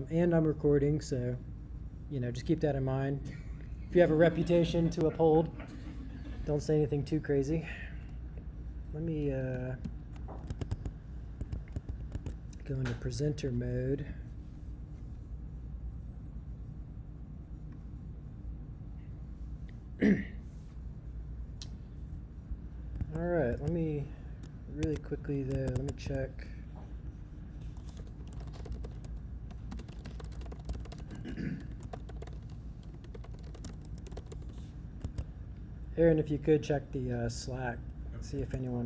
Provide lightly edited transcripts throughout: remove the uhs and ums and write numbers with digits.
and I'm recording, so just keep that in mind. If you have a reputation to uphold, don't say anything too crazy. Let me go into presenter mode. All right, let me really quickly though, let me check. Aaron, if you could check the Slack, see if anyone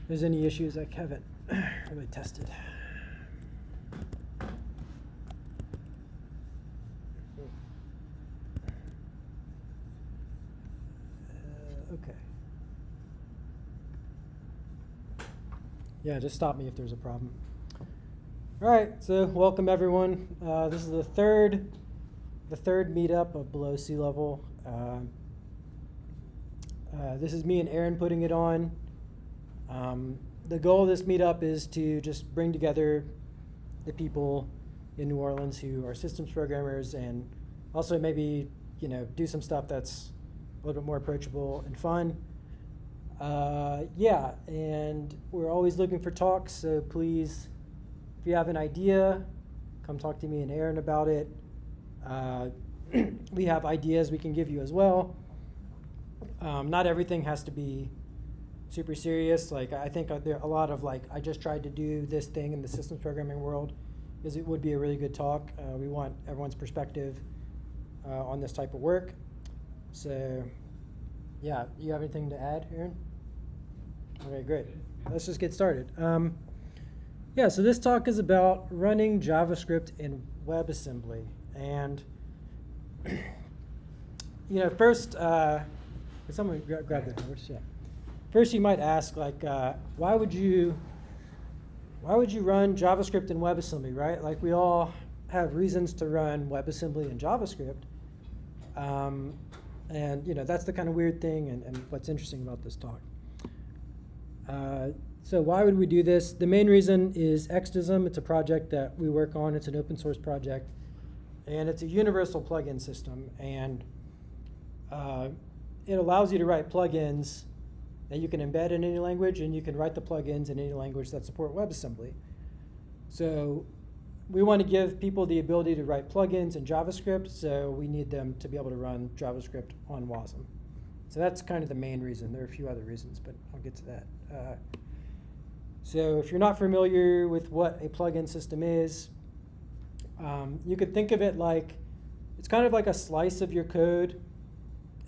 there's any issues I haven't really tested. Okay. Yeah, just stop me if there's a problem. All right, so welcome everyone. This is the third meetup of Below Sea Level. This is me and Aaron putting it on. The goal of this meetup is to just bring together the people in New Orleans who are systems programmers, and also maybe do some stuff that's a little bit more approachable and fun. Yeah, and we're always looking for talks, so please, if you have an idea, come talk to me and Aaron about it. We have ideas we can give you as well. Not everything has to be super serious. Like, I think there are a lot of I just tried to do this thing in the systems programming world, because it would be a really good talk. We want everyone's perspective on this type of work. So, yeah, you have anything to add, Aaron? Okay, great. Let's just get started. Yeah, so this talk is about running JavaScript in WebAssembly. And, first, someone grab the numbers, yeah. First, you might ask, why would you run JavaScript in WebAssembly, right? Like, we all have reasons to run WebAssembly in JavaScript. And that's the kind of weird thing and what's interesting about this talk. So why would we do this? The main reason is Extism. It's a project that we work on. It's an open source project, and it's a universal plugin system. And it allows you to write plugins that you can embed in any language, and you can write the plugins in any language that support WebAssembly. So we want to give people the ability to write plugins in JavaScript, so we need them to be able to run JavaScript on Wasm. So that's kind of the main reason. There are a few other reasons, but I'll get to that. So if you're not familiar with what a plugin system is, you could think of it like, it's kind of like a slice of your code,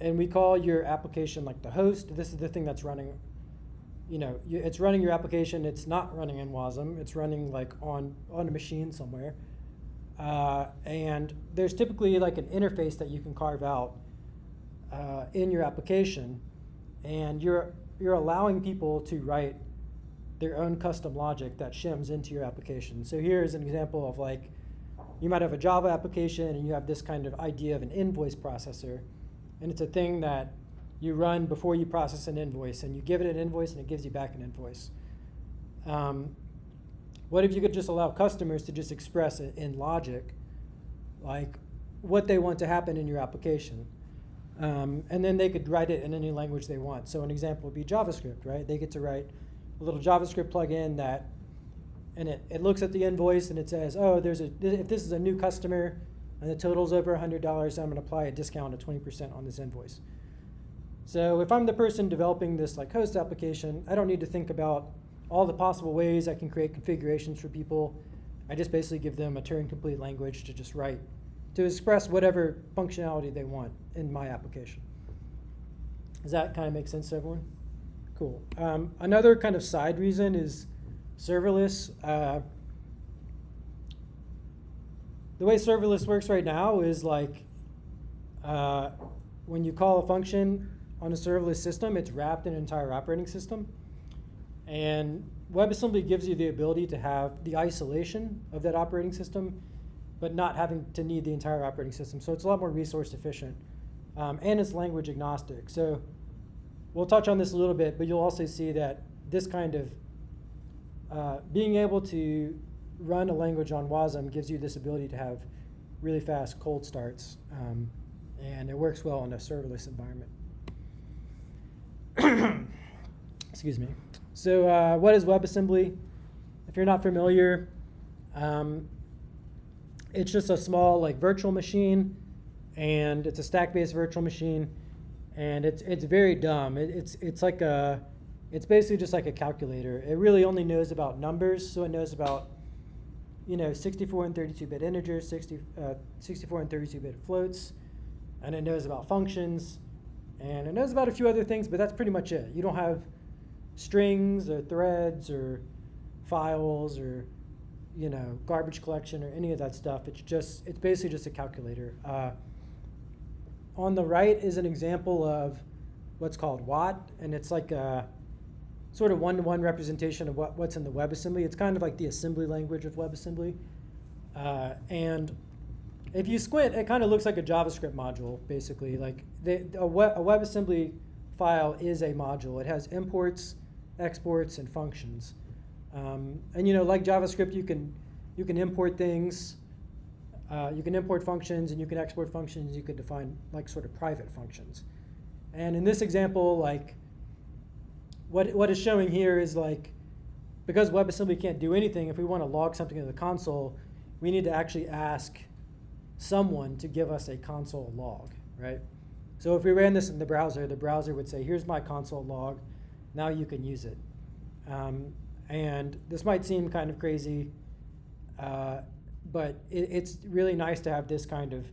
and we call your application like the host. This is the thing that's running, it's running your application. It's not running in Wasm. It's running on a machine somewhere. And there's typically an interface that you can carve out in your application, and you're allowing people to write their own custom logic that shims into your application. So here's an example of you might have a Java application, and you have this kind of idea of an invoice processor. And it's a thing that you run before you process an invoice, and you give it an invoice, and it gives you back an invoice. What if you could just allow customers to just express it in logic, what they want to happen in your application? And then they could write it in any language they want. So an example would be JavaScript, right? They get to write a little JavaScript plugin and it looks at the invoice and it says, oh, if this is a new customer and the total's over $100, I'm going to apply a discount of 20% on this invoice. So if I'm the person developing this host application, I don't need to think about all the possible ways I can create configurations for people. I just basically give them a Turing-complete language to just write, to express whatever functionality they want in my application. Does that kind of make sense to everyone? Cool. Another kind of side reason is serverless. The way serverless works right now is when you call a function on a serverless system, it's wrapped in an entire operating system. And WebAssembly gives you the ability to have the isolation of that operating system, but not having to need the entire operating system. So it's a lot more resource efficient. And it's language agnostic. So we'll touch on this a little bit, but you'll also see that this kind of being able to run a language on Wasm gives you this ability to have really fast cold starts, and it works well in a serverless environment. Excuse me. So what is WebAssembly? If you're not familiar, it's just a small like virtual machine, and it's a stack-based virtual machine, and it's very dumb. It's basically just like a calculator. It really only knows about numbers, so it knows about 64 and 32-bit integers, 64 and 32-bit floats, and it knows about functions, and it knows about a few other things, but that's pretty much it. You don't have strings or threads or files or garbage collection or any of that stuff. It's basically just a calculator. On the right is an example of what's called Watt, and it's like a sort of one-to-one representation of what's in the WebAssembly. It's kind of like the assembly language of WebAssembly. And if you squint, it kind of looks like a JavaScript module, basically. Like a WebAssembly file is a module. It has imports, exports, and functions. And like JavaScript, you can import things. You can import functions, and you can export functions. You can define like sort of private functions. And in this example, like what is showing here is like, because WebAssembly can't do anything, if we want to log something into the console, we need to actually ask someone to give us a console log, right? So if we ran this in the browser would say, here's my console log, now you can use it. And this might seem kind of crazy, but it's really nice to have this kind of,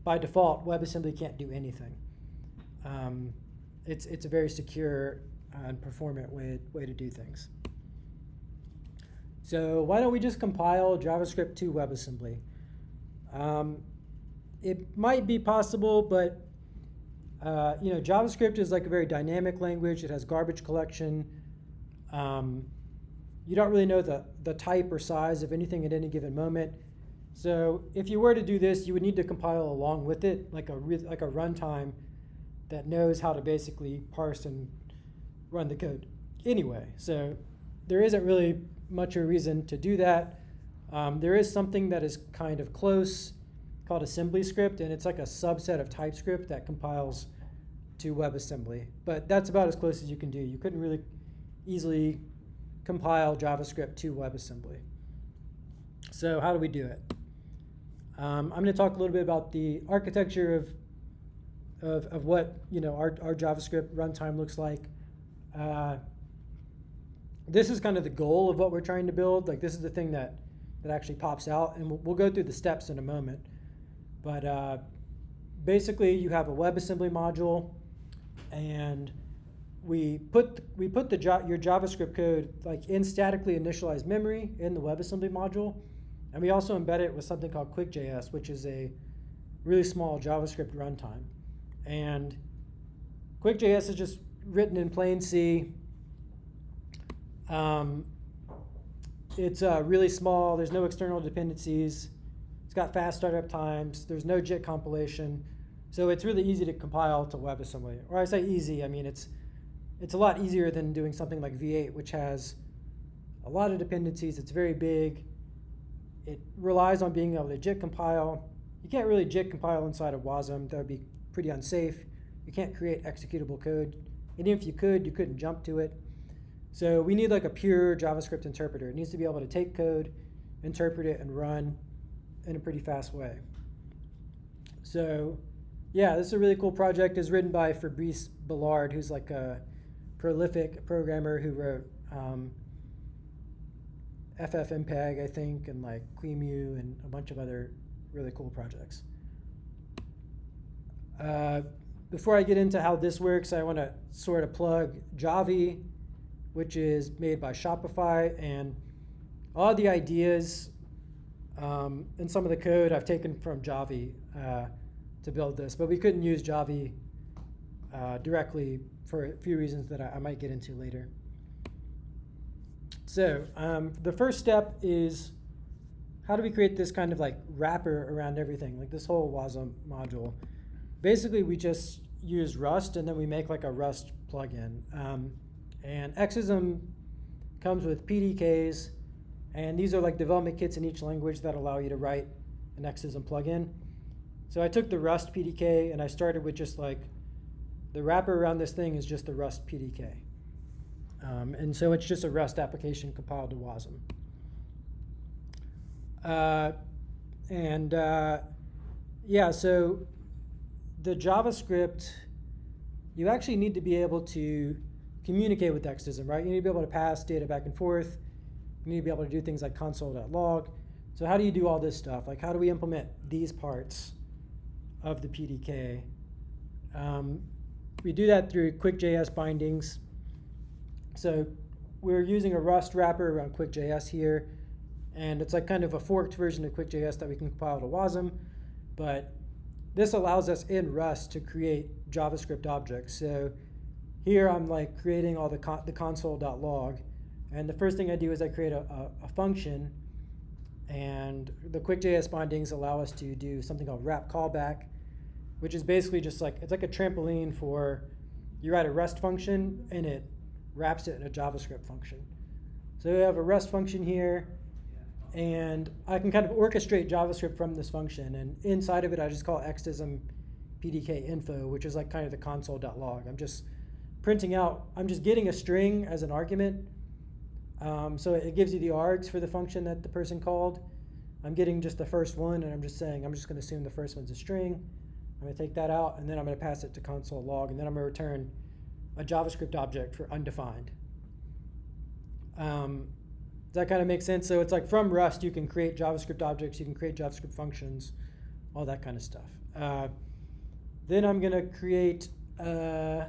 by default, WebAssembly can't do anything. It's a very secure and performant way to do things. So why don't we just compile JavaScript to WebAssembly? It might be possible, but JavaScript is like a very dynamic language. It has garbage collection. You don't really know the type or size of anything at any given moment. So if you were to do this, you would need to compile along with it, like a runtime that knows how to basically parse and run the code anyway. So there isn't really much of a reason to do that. There is something that is kind of close called AssemblyScript, and it's like a subset of TypeScript that compiles to WebAssembly. But that's about as close as you can do. You couldn't really easily compile JavaScript to WebAssembly. So how do we do it? I'm going to talk a little bit about the architecture of what our JavaScript runtime looks like. This is kind of the goal of what we're trying to build. Like this is the thing that actually pops out, and we'll go through the steps in a moment. But basically, you have a WebAssembly module, and we put your JavaScript code like in statically initialized memory in the WebAssembly module, and we also embed it with something called QuickJS, which is a really small JavaScript runtime. And QuickJS is just written in plain C. It's really small. There's no external dependencies. It's got fast startup times. There's no JIT compilation. So it's really easy to compile to WebAssembly. Or I say easy, I mean it's a lot easier than doing something like V8, which has a lot of dependencies. It's very big. It relies on being able to JIT compile. You can't really JIT compile inside of Wasm. That would be pretty unsafe. You can't create executable code. And even if you could, you couldn't jump to it. So we need like a pure JavaScript interpreter. It needs to be able to take code, interpret it, and run in a pretty fast way. So yeah, this is a really cool project. It's written by Fabrice Ballard, who's like a prolific programmer who wrote FFmpeg, I think, and like QEMU and a bunch of other really cool projects. Before I get into how this works, I want to sort of plug Javi, which is made by Shopify, and all the ideas and some of the code I've taken from Javi to build this, but we couldn't use Javi directly for a few reasons that I might get into later. So the first step is, how do we create this kind of like wrapper around everything, like this whole Wasm module? Basically, we just use Rust, and then we make like a Rust plugin. And Extism comes with PDKs, And these are like development kits in each language that allow you to write an Extism plugin. So I took the Rust PDK and I started with just like the wrapper around this thing is just the Rust PDK. And so it's just a Rust application compiled to Wasm. Yeah, so the JavaScript, you actually need to be able to communicate with Extism, right? You need to be able to pass data back and forth. You need to be able to do things like console.log. So how do you do all this stuff? Like, how do we implement these parts of the PDK? We do that through QuickJS bindings. So we're using a Rust wrapper around QuickJS here, and it's like kind of a forked version of QuickJS that we can compile to Wasm, but this allows us in Rust to create JavaScript objects. So here I'm like creating all the console.log, and the first thing I do is I create a function, and the QuickJS bindings allow us to do something called wrap callback, which is basically just like, it's like a trampoline for, you write a Rust function and it wraps it in a JavaScript function. So we have a Rust function here, and I can kind of orchestrate JavaScript from this function, and inside of it I just call Extism PDK info, which is like kind of the console.log. I'm just printing out, I'm just getting a string as an argument. So it gives you the args for the function that the person called. I'm getting just the first one, and I'm just saying, I'm just going to assume the first one's a string. I'm going to take that out, and then I'm going to pass it to console log, and then I'm going to return a JavaScript object for undefined. Does that kind of make sense? So it's like from Rust, you can create JavaScript objects, you can create JavaScript functions, all that kind of stuff. Then I'm going to create the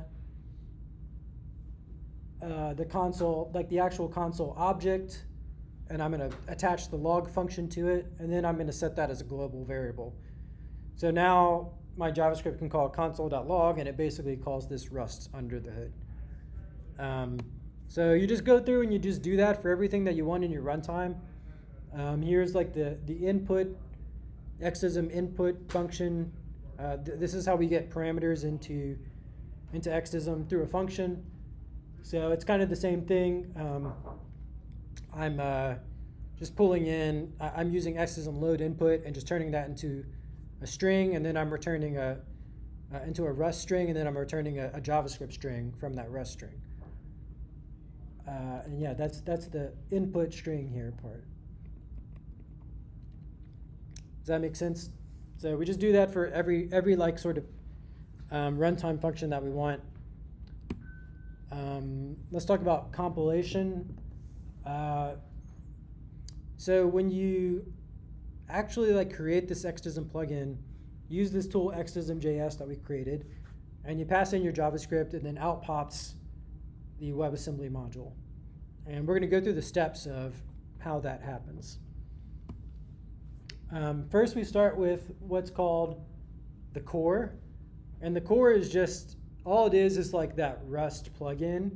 console, like the actual console object, and I'm going to attach the log function to it, and then I'm going to set that as a global variable. So now my JavaScript can call console.log, and it basically calls this Rust under the hood. So you just go through and you just do that for everything that you want in your runtime. Here's like the input, Extism input function. This is how we get parameters into Extism through a function. So it's kind of the same thing. I'm just pulling in, I'm using Extism load input and just turning that into a string, and then I'm returning into a Rust string, and then I'm returning a JavaScript string from that Rust string. And yeah, that's the input string here part. Does that make sense? So we just do that for every like sort of runtime function that we want. Let's talk about compilation. So when you actually like create this Extism plugin, use this tool Extism.js that we created, and you pass in your JavaScript, and then out pops the WebAssembly module. And we're going to go through the steps of how that happens. First, we start with what's called the core, and the core is just, all it is like that Rust plugin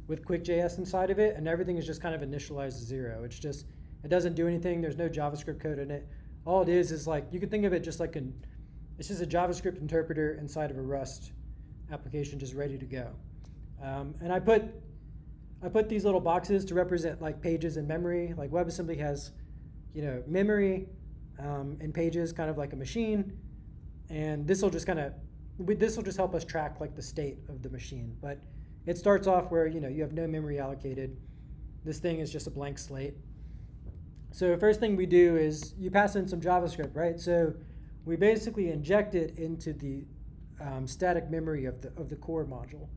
with QuickJS inside of it, and everything is just kind of initialized to 0. It's just, it doesn't do anything. There's no JavaScript code in it. All it is like, you can think of it just like it's just a JavaScript interpreter inside of a Rust application just ready to go. And I put these little boxes to represent like pages and memory. Like WebAssembly has, memory and pages, kind of like a machine. And this will just help us track like the state of the machine. But it starts off where you have no memory allocated. This thing is just a blank slate. So the first thing we do is you pass in some JavaScript, right? So we basically inject it into the static memory of the core module.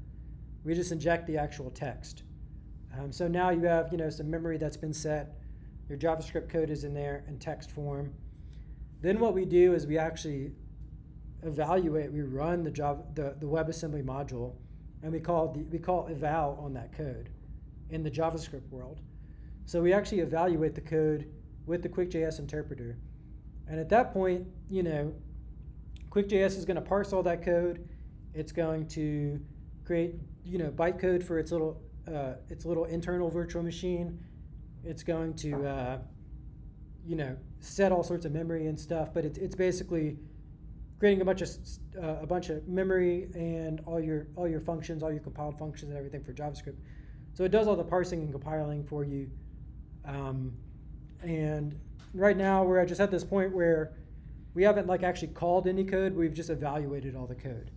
We just inject the actual text. So now you have some memory that's been set. Your JavaScript code is in there in text form. Then what we do is we actually evaluate. We run the WebAssembly module, and we call eval on that code in the JavaScript world. So we actually evaluate the code with the QuickJS interpreter, and at that point, QuickJS is going to parse all that code. It's going to create bytecode for its little internal virtual machine. It's going to set all sorts of memory and stuff, but it's basically creating a bunch of memory and all your functions, all your compiled functions and everything for JavaScript. So it does all the parsing and compiling for you, And right now we're just at this point where we haven't like actually called any code, we've just evaluated all the code.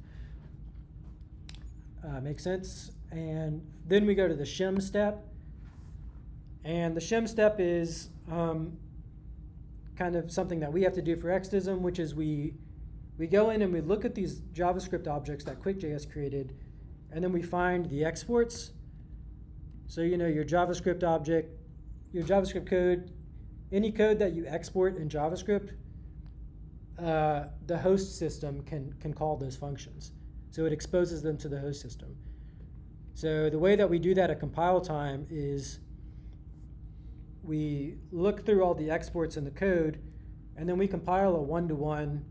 Makes sense? And then we go to the shim step. And the shim step is kind of something that we have to do for Extism, which is we go in and we look at these JavaScript objects that QuickJS created, and then we find the exports. So you know your JavaScript object, your JavaScript code, any code that you export in JavaScript, the host system can call those functions. So it exposes them to the host system. So the way that we do that at compile time is we look through all the exports in the code, and then we compile a one-to-one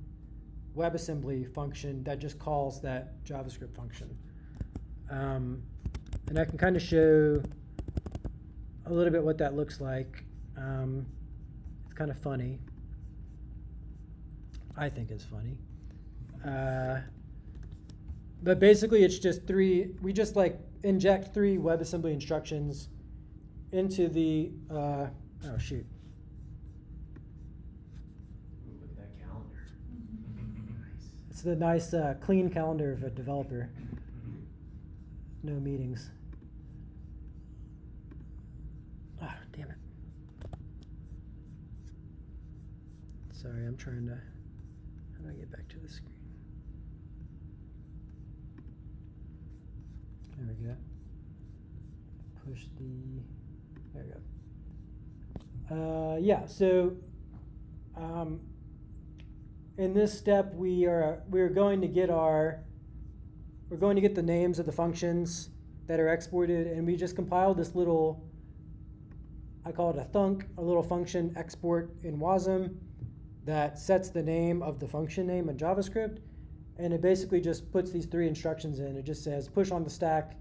WebAssembly function that just calls that JavaScript function. And I can kind of show a little bit what that looks like. It's kind of funny. I think it's funny. But basically it's just we just like inject 3 WebAssembly instructions into the, oh shoot. Look at that calendar. Nice. It's the nice clean calendar of a developer. No meetings. Ah, damn it. Sorry, I'm trying to, how do I get back to the screen? There we go. Push the, there we go. Yeah, so in this step we're going to get the names of the functions that are exported, and we just compiled this little, I call it a thunk, a little function export in Wasm that sets the name of the function name in JavaScript, and it basically just puts these 3 instructions in. It just says push on the stack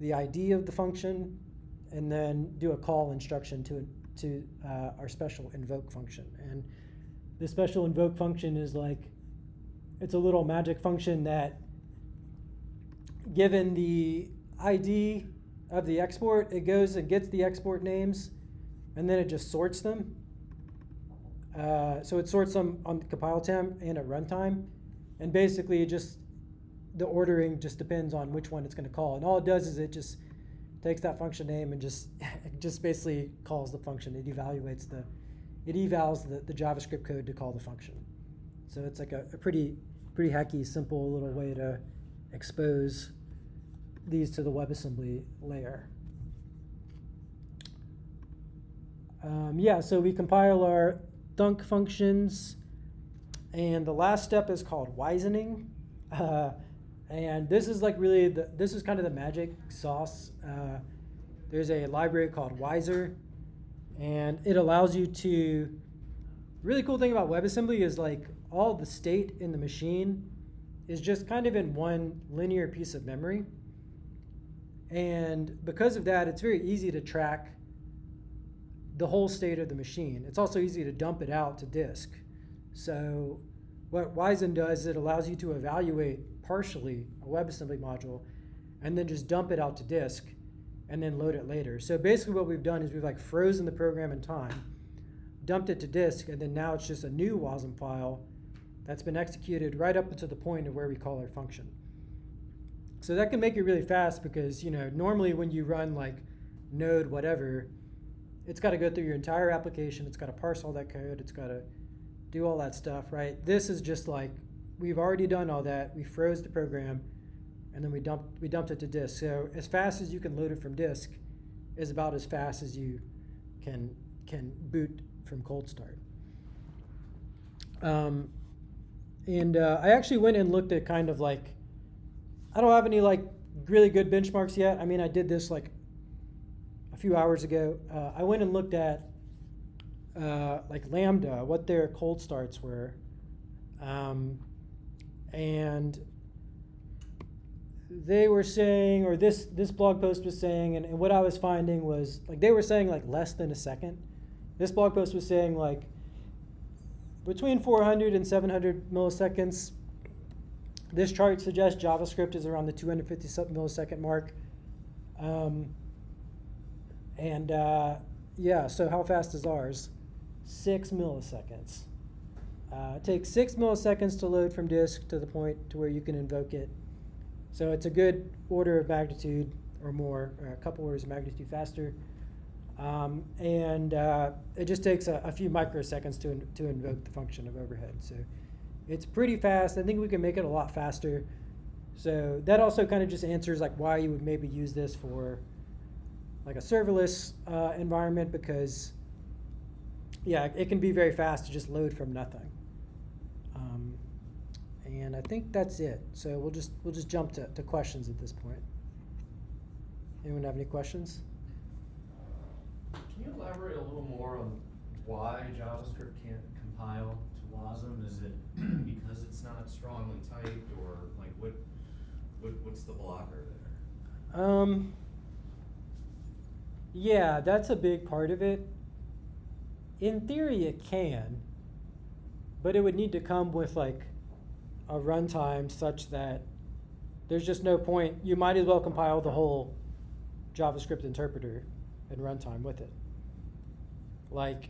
the ID of the function, and then do a call instruction to our special invoke function. And the special invoke function is like, it's a little magic function that, given the ID of the export, it goes and gets the export names, and then it just sorts them. So it sorts them on compile time and at runtime, and basically the ordering just depends on which one it's going to call. And all it does is it just takes that function name and just basically calls the function. It evals the JavaScript code to call the function. So it's like a pretty hacky, simple little way to expose these to the WebAssembly layer. Yeah, so we compile our thunk functions, and the last step is called Wisering. And this is like really, this is kind of the magic sauce. There's a library called Wiser, and it allows you to, really cool thing about WebAssembly is like all the state in the machine is just kind of in one linear piece of memory. And because of that, it's very easy to track the whole state of the machine. It's also easy to dump it out to disk. So what Wasm does, it allows you to evaluate partially a WebAssembly module and then just dump it out to disk and then load it later. So basically what we've done is we've like frozen the program in time, dumped it to disk, and then now it's just a new Wasm file that's been executed right up to the point of where we call our function. So that can make it really fast because, you know, normally when you run like node whatever, it's got to go through your entire application, it's got to parse all that code, it's got to do all that stuff, right? This is just like, we've already done all that, we froze the program, and then we dumped it to disk. So as fast as you can load it from disk is about as fast as you can boot from cold start. I actually went and looked at kind of like, I don't have any like really good benchmarks yet. I mean, I did this like a few hours ago. I went and looked at like Lambda, what their cold starts were. And they were saying, or this blog post was saying, and what I was finding was, like, they were saying like less than a second. This blog post was saying like between 400 and 700 milliseconds. This chart suggests JavaScript is around the 250 millisecond mark. Yeah, so how fast is ours? 6 milliseconds. It takes 6 milliseconds to load from disk to the point to where you can invoke it. So it's a good order of magnitude or more, or a couple orders of magnitude faster. It just takes a few microseconds to invoke the function of overhead. So it's pretty fast. I think we can make it a lot faster. So that also kind of just answers like why you would maybe use this for like a serverless environment, because yeah, it can be very fast to just load from nothing. And I think that's it. So we'll just jump to questions at this point. Anyone have any questions? Can you elaborate a little more on why JavaScript can't compile to Wasm? Is it because it's not strongly typed, or like what's the blocker there? Yeah, that's a big part of it. In theory, it can, but it would need to come with like a runtime such that there's just no point. You might as well compile the whole JavaScript interpreter and runtime with it. Like,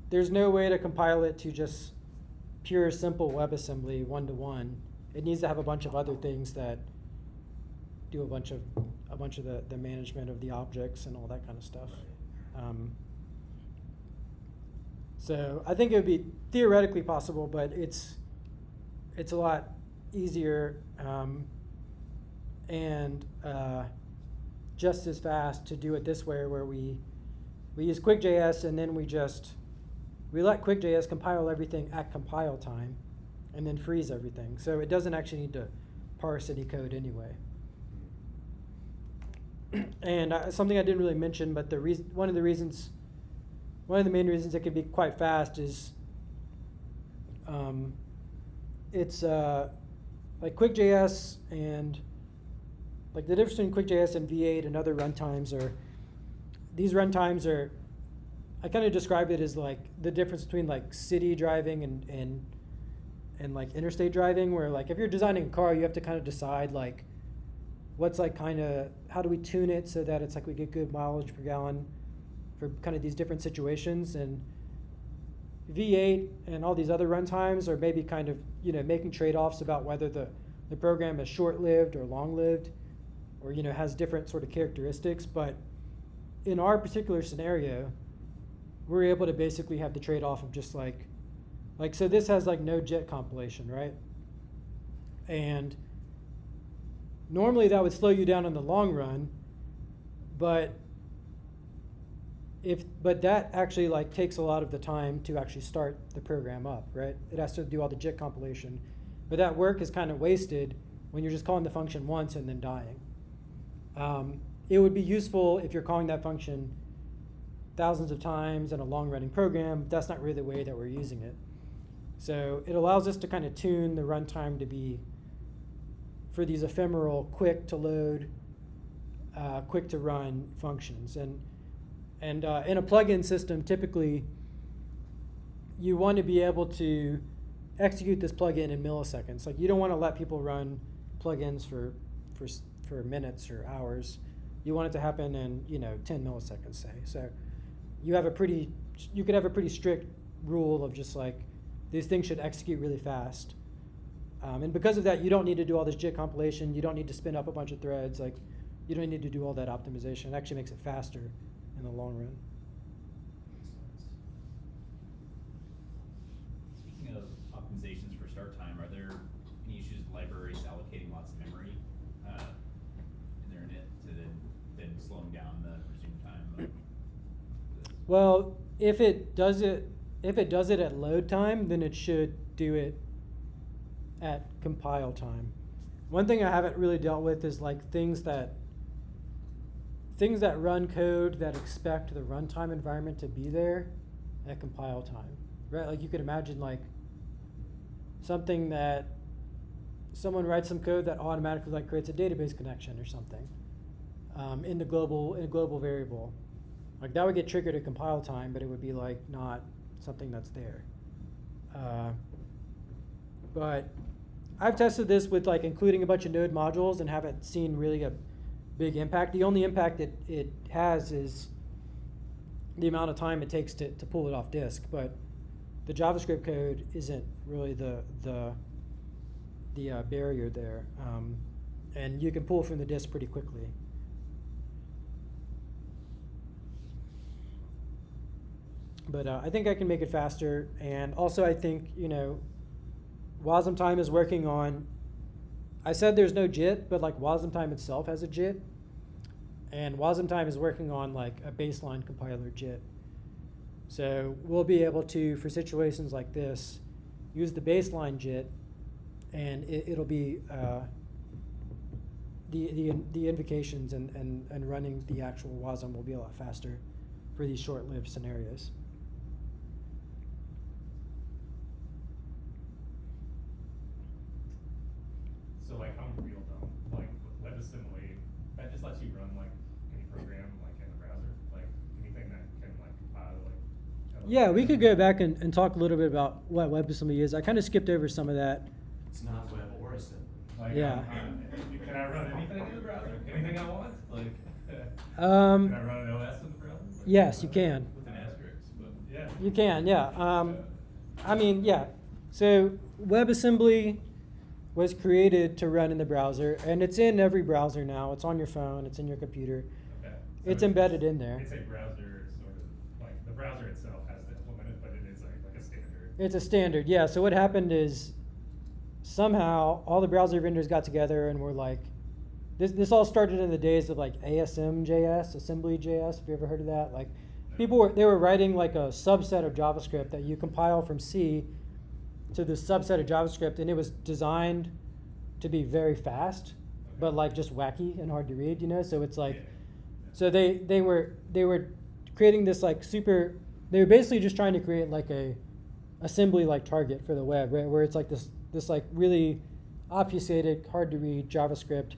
there's no way to compile it to just pure simple WebAssembly one-to-one. It needs to have a bunch of other things that do a bunch of the management of the objects and all that kind of stuff. So I think it would be theoretically possible, but it's a lot easier and just as fast to do it this way, where we use QuickJS and then we let QuickJS compile everything at compile time and then freeze everything. So it doesn't actually need to parse any code anyway. And something I didn't really mention, but one of the main reasons it can be quite fast is it's like QuickJS and like the difference between QuickJS and V8 and other runtimes are, I kind of describe it as like the difference between like city driving and like interstate driving, where like if you're designing a car, you have to kind of decide like what's like kind of, how do we tune it so that it's like we get good mileage per gallon for kind of these different situations. And V8 and all these other runtimes are maybe kind of, making trade-offs about whether the program is short-lived or long-lived, or, has different sort of characteristics. But in our particular scenario, we're able to basically have the trade-off of just like so this has like no JIT compilation, right? And normally that would slow you down in the long run, but that actually like takes a lot of the time to actually start the program up, right? It has to do all the JIT compilation, but that work is kind of wasted when you're just calling the function once and then dying. It would be useful if you're calling that function thousands of times in a long-running program, but that's not really the way that we're using it. So it allows us to kind of tune the runtime to be for these ephemeral, quick to load, quick to run functions. And in a plugin system, typically you want to be able to execute this plugin in milliseconds. Like, you don't want to let people run plugins for minutes or hours. You want it to happen in 10 milliseconds, say. So you could have a pretty strict rule of just like these things should execute really fast. And because of that, you don't need to do all this JIT compilation. You don't need to spin up a bunch of threads. Like, you don't need to do all that optimization. It actually makes it faster in the long run. Speaking of optimizations for start time, are there any issues with libraries allocating lots of memory in their init to then slowing down the resume time? Well, if it does it at load time, then it should do it at compile time. One thing I haven't really dealt with is like things that run code that expect the runtime environment to be there at compile time, right? Like, you could imagine like something that someone writes some code that automatically like creates a database connection or something in a global variable. Like, that would get triggered at compile time, but it would be like not something that's there. But I've tested this with like including a bunch of node modules and haven't seen really a big impact. The only impact it has is the amount of time it takes to pull it off disk. But the JavaScript code isn't really the barrier there, and you can pull from the disk pretty quickly. But I think I can make it faster, and also I think, you know, Wasm Time is working on, I said there's no JIT, but like Wasm Time itself has a JIT, and Wasm Time is working on like a baseline compiler JIT. So we'll be able to, for situations like this, use the baseline JIT, and it'll be the invocations and running the actual Wasm will be a lot faster for these short-lived scenarios. So like I'm real dumb. Like with WebAssembly, that just lets you run like any program like in the browser, like anything that can like compile like. Yeah, we could go back and talk a little bit about what WebAssembly is. I kind of skipped over some of that. It's not web or assembly. Like, Yeah. Can I run anything in the browser? Anything I want? Like. Um, Can I run an OS in the browser? Like, Yes, you can. With an asterisk, but. Yeah. You can, yeah. I mean, yeah. So WebAssembly was created to run in the browser, and it's in every browser now. It's on your phone, it's in your computer. Okay. So It's embedded in there. It's a browser sort of, like the browser itself has to implement it, but it is like a standard. It's a standard, yeah. So what happened is somehow all the browser vendors got together and were like, this all started in the days of like ASM.js, Assembly.js. Have you ever heard of that? Like they were writing like a subset of JavaScript that you compile from C to this subset of JavaScript, and it was designed to be very fast, but like just wacky and hard to read, you know? So it's like, so they were creating this like they were basically just trying to create like a assembly like target for the web, right? Where it's like this like really obfuscated, hard to read JavaScript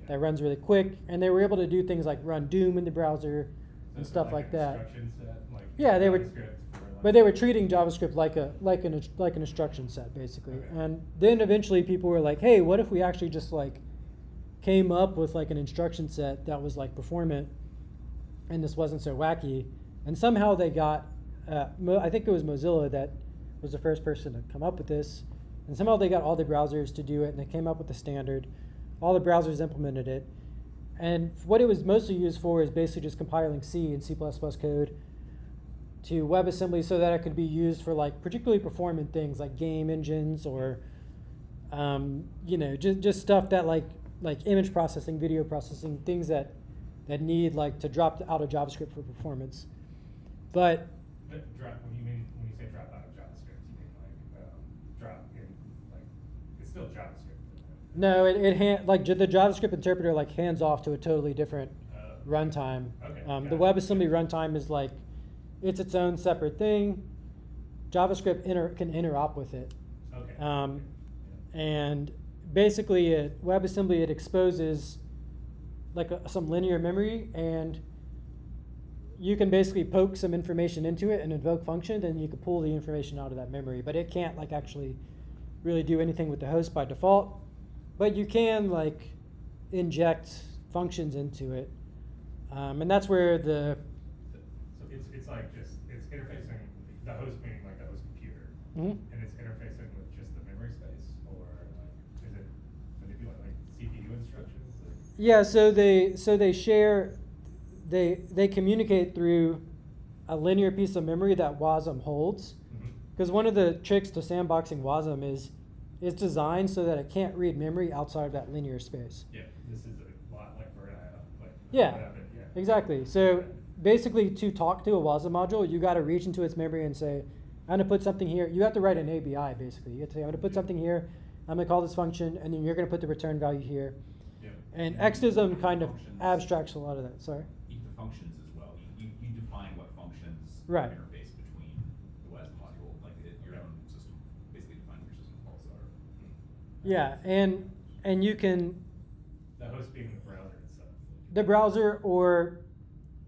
that runs really quick, and they were able to do things like run Doom in the browser and stuff like that. Instruction set, like Yeah, they were. JavaScript for, like, But they were treating JavaScript like an instruction set, basically. Okay. And then eventually people were like, hey, what if we actually just like came up with like an instruction set that was like performant, and this wasn't so wacky? And somehow they got, I think it was Mozilla that was the first person to come up with this, and somehow they got all the browsers to do it, and they came up with the standard. All the browsers implemented it, and what it was mostly used for is basically just compiling C and C++ code to WebAssembly so that it could be used for like particularly performant things like game engines or you know, just stuff that like image processing, video processing, things that need like to drop out of JavaScript for performance. But when you say drop out of JavaScript, you mean like drop in, like it's still JavaScript. no, like the JavaScript interpreter like hands off to a totally different runtime. Okay, The WebAssembly runtime is like it's its own separate thing. JavaScript can interop with it. Okay. And basically, WebAssembly, it exposes like some linear memory, and you can basically poke some information into it and invoke function, and you can pull the information out of that memory. But it can't like actually really do anything with the host by default. But you can like inject functions into it, and that's where the So it's like just it's interfacing the host meaning like the host computer, Mhm. and it's interfacing with just the memory space, or like is it manipulating like CPU instructions? Yeah, so they share, they communicate through a linear piece of memory that Wasm holds. Because one of the tricks to sandboxing Wasm is it's designed so that it can't read memory outside of that linear space. Yeah, this is a lot like Yeah, yeah. exactly. So basically, to talk to a Wasm module, you got to reach into its memory and say, I'm going to put something here. You have to write an ABI, basically. You have to say, I'm going to put something here. I'm going to call this function, and then you're going to put the return value here. Yeah. And Extism kind of Functions. abstracts a lot of that. Sorry. The functions as well. You define what functions Right. interface between the Wasm module, like your own system, basically define what your system calls are. Yeah, and you can, The host being the browser itself. the browser, or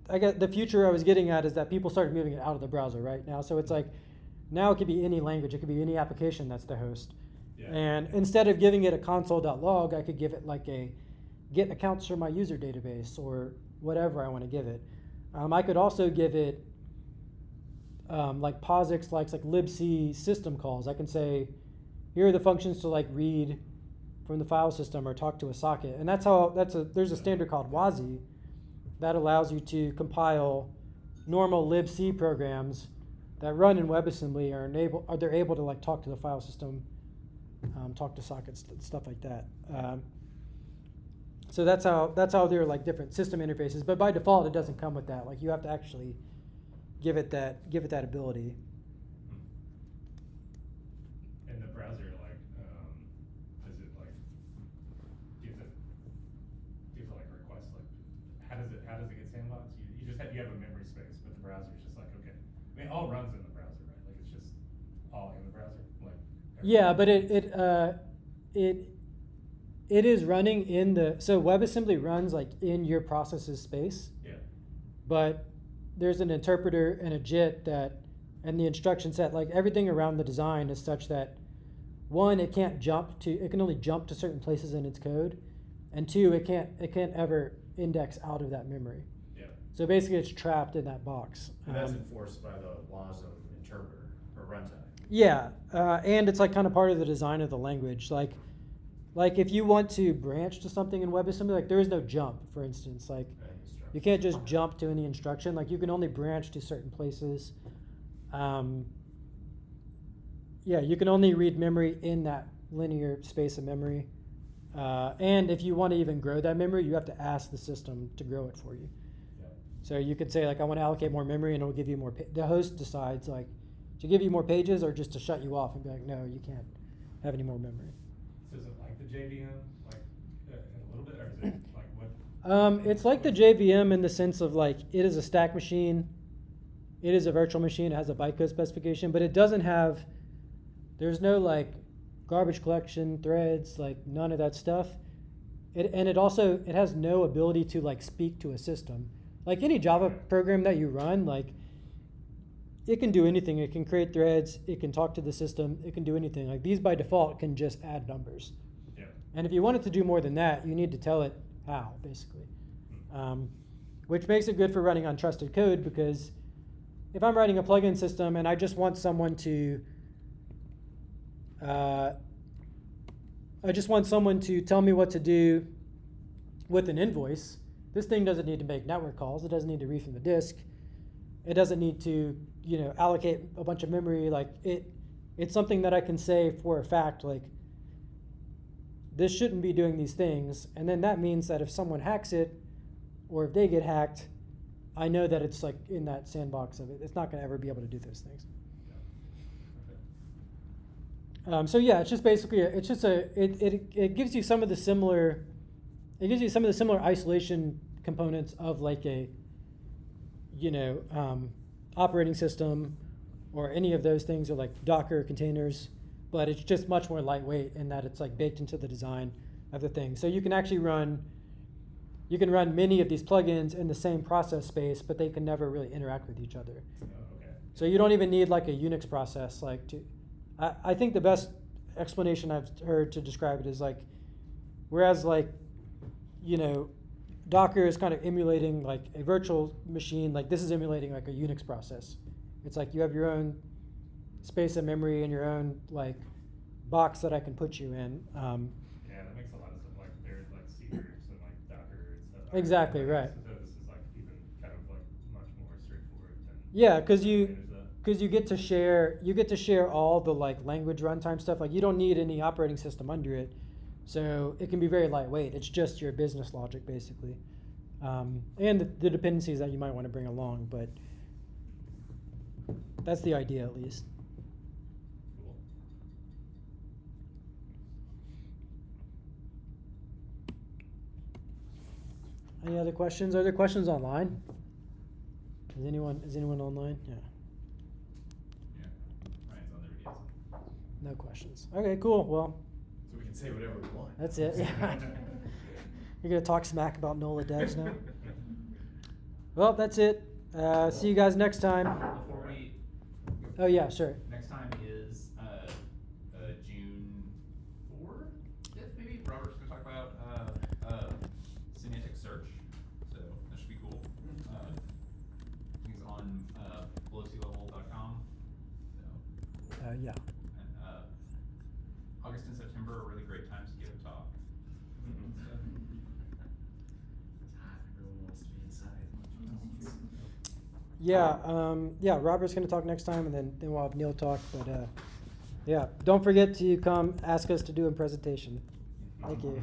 I guess the future I was getting at is that people started moving it out of the browser right now. So it's like, now it could be any language. It could be any application that's the host. Yeah. And instead of giving it a console.log, I could give it like a get accounts from my user database or whatever I want to give it. I could also give it like POSIX likes like libc system calls. I can say, here are the functions to like read from the file system or talk to a socket. And there's a standard called WASI that allows you to compile normal libc programs that run in WebAssembly are they're able to like talk to the file system, talk to sockets, stuff like that. So that's how they're like different system interfaces. But by default, it doesn't come with that. Like you have to actually give it that ability. In the browser, like, does it like, do you have to like request, like, how does it get sandboxed? You have a memory space, but the browser's just like, okay. I mean, it all runs in the browser, right? Like it's just all in the browser, like. Yeah, but it is running in the, so WebAssembly runs like in your process's space. Yeah. But there's an interpreter and a JIT and the instruction set, like everything around the design is such that, one, it can only jump to certain places in its code, and two, it can't ever index out of that memory. Yeah. So basically it's trapped in that box. And that's enforced by the Wasm interpreter or runtime. Yeah, and it's like kind of part of the design of the language. Like if you want to branch to something in WebAssembly, like there is no jump, for instance. Like you can't just jump to any instruction. Like you can only branch to certain places. Yeah, you can only read memory in that linear space of memory. And if you want to even grow that memory, you have to ask the system to grow it for you. Yeah. So you could say like, I want to allocate more memory, and it'll give you more. The host decides like to give you more pages or just to shut you off and be like, no, you can't have any more memory. So is it like the JVM, like in a little bit, or is it like what? It's like the JVM in the sense of like it is a stack machine, it is a virtual machine, it has a bytecode specification, but it doesn't have, there's no like garbage collection, threads, like none of that stuff. It has no ability to like speak to a system. Like any Java program that you run, like it can do anything. It can create threads, it can talk to the system, it can do anything. Like these by default can just add numbers. Yeah. And if you want it to do more than that, you need to tell it how, basically. Which makes it good for running untrusted code, because if I'm writing a plugin system and I just want someone to tell me what to do with an invoice, this thing doesn't need to make network calls, it doesn't need to read from the disk, it doesn't need to, allocate a bunch of memory. Like it's something that I can say for a fact, like this shouldn't be doing these things, and then that means that if someone hacks it, or if they get hacked, I know that it's like in that sandbox of it. It's not going to ever be able to do those things. So yeah, it's just basically it gives you some of the similar isolation components of like a operating system or any of those things, or like Docker containers, but it's just much more lightweight in that it's like baked into the design of the thing. So you can actually run many of these plugins in the same process space, but they can never really interact with each other. Oh, okay. So you don't even need like a Unix process. I think the best explanation I've heard to describe it is like, whereas like, Docker is kind of emulating like a virtual machine, like this is emulating like a Unix process. It's like you have your own space of memory and your own like box that I can put you in. Yeah, that makes a lot of sense. Like there's like secrets and like Docker and stuff. Exactly, right. So this is like even kind of like much more straightforward than. Yeah, because you get to share all the like language runtime stuff. Like you don't need any operating system under it, so it can be very lightweight. It's just your business logic basically, and the dependencies that you might want to bring along. But that's the idea, at least. Cool. Any other questions? Are there questions online? Is anyone online? Yeah. Yeah, Ryan's on there, he No questions. Okay, cool. Well, So we can say whatever we want. that's it. You're gonna talk smack about NOLA devs now? Well, that's it. See you guys next time. Before we, Oh yeah, sure. next time is June 4th, maybe. Robert's gonna talk about semantic search, so that should be cool. He's on blowsealevel.com. Yeah. And, August and September are really great times to give a talk. Mhm. It's hot, everyone wants to be inside. Yeah, Robert's gonna talk next time, and then we'll have Neil talk, but, yeah, don't forget to come ask us to do a presentation. Thank you.